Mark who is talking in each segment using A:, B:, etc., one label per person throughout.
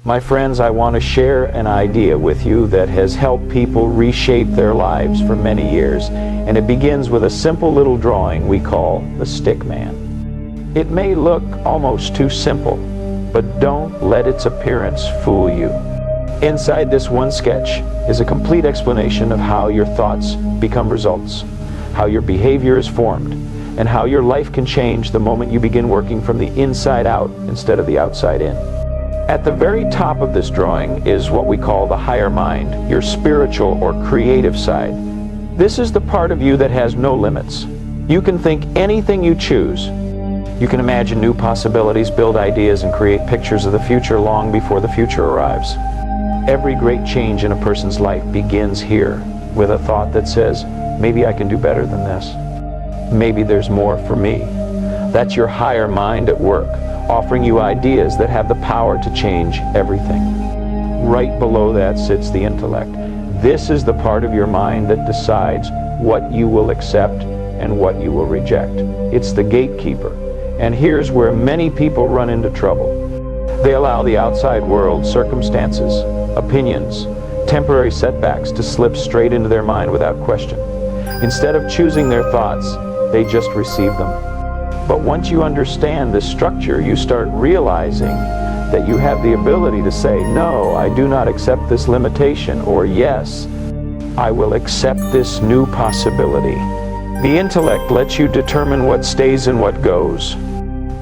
A: My friends, I want to share an idea with you that has helped people reshape their lives for many years, and it begins with a simple little drawing we call the stick man. It may look almost too simple, but don't let its appearance fool you. Inside this one sketch is a complete explanation of how your thoughts become results, how your behavior is formed, and how your life can change the moment you begin working from the inside out instead of the outside in. At the very top of this drawing is what we call the higher mind, your spiritual or creative side. This is the part of you that has no limits. You can think anything you choose. You can imagine new possibilities, build ideas, and create pictures of the future long before the future arrives. Every great change in a person's life begins here with a thought that says, maybe I can do better than this. Maybe there's more for me. That's your higher mind at work, offering you ideas that have the power to change everything. Right below that sits the intellect. This is the part of your mind that decides what you will accept and what you will reject. It's the gatekeeper. And here's where many people run into trouble. They allow the outside world, circumstances, opinions, temporary setbacks to slip straight into their mind without question. Instead of choosing their thoughts, they just receive them. But once you understand this structure, you start realizing that you have the ability to say, no, I do not accept this limitation, or yes, I will accept this new possibility. The intellect lets you determine what stays and what goes.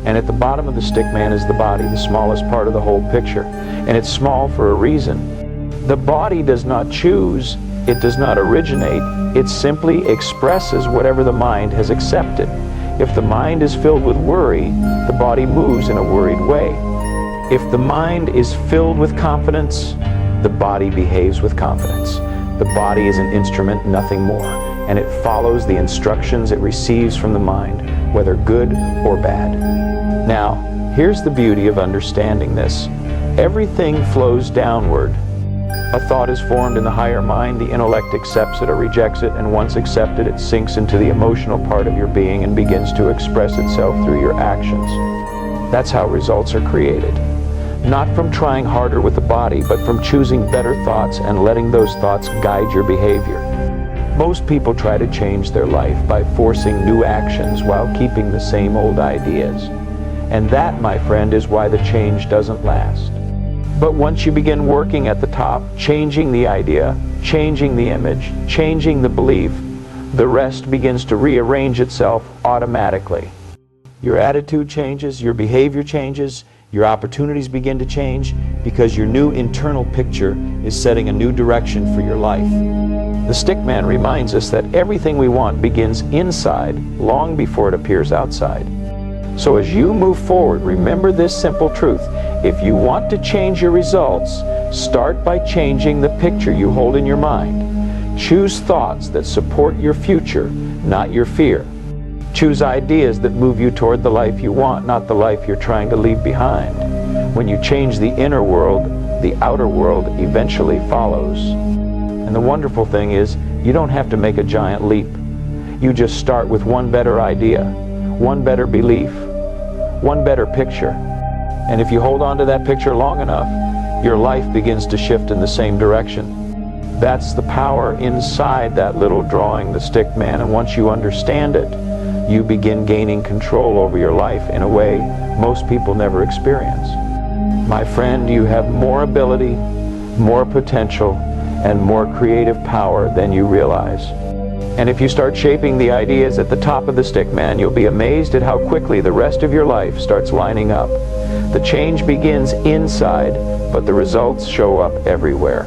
A: And at the bottom of the stick man is the body, the smallest part of the whole picture. And it's small for a reason. The body does not choose, it does not originate, it simply expresses whatever the mind has accepted. If the mind is filled with worry, the body moves in a worried way. If the mind is filled with confidence, the body behaves with confidence. The body is an instrument, nothing more, and it follows the instructions it receives from the mind, whether good or bad. Now, here's the beauty of understanding this. Everything flows downward. A thought is formed in the higher mind, the intellect accepts it or rejects it, and once accepted, it sinks into the emotional part of your being and begins to express itself through your actions. That's how results are created. Not from trying harder with the body, but from choosing better thoughts and letting those thoughts guide your behavior. Most people try to change their life by forcing new actions while keeping the same old ideas. And that, my friend, is why the change doesn't last. But once you begin working at the top, changing the idea, changing the image, changing the belief, the rest begins to rearrange itself automatically. Your attitude changes, your behavior changes, your opportunities begin to change because your new internal picture is setting a new direction for your life. The stick man reminds us that everything we want begins inside long before it appears outside. So as you move forward, remember this simple truth. If you want to change your results, start by changing the picture you hold in your mind. Choose thoughts that support your future, not your fear. Choose ideas that move you toward the life you want, not the life you're trying to leave behind. When you change the inner world, the outer world eventually follows. And the wonderful thing is, you don't have to make a giant leap. You just start with one better idea, one better belief, one better picture. And if you hold on to that picture long enough, your life begins to shift in the same direction. That's the power inside that little drawing, the stick man. And once you understand it, you begin gaining control over your life in a way most people never experience. My friend, you have more ability, more potential, and more creative power than you realize. And if you start shaping the ideas at the top of the stick man, you'll be amazed at how quickly the rest of your life starts lining up. The change begins inside, but the results show up everywhere.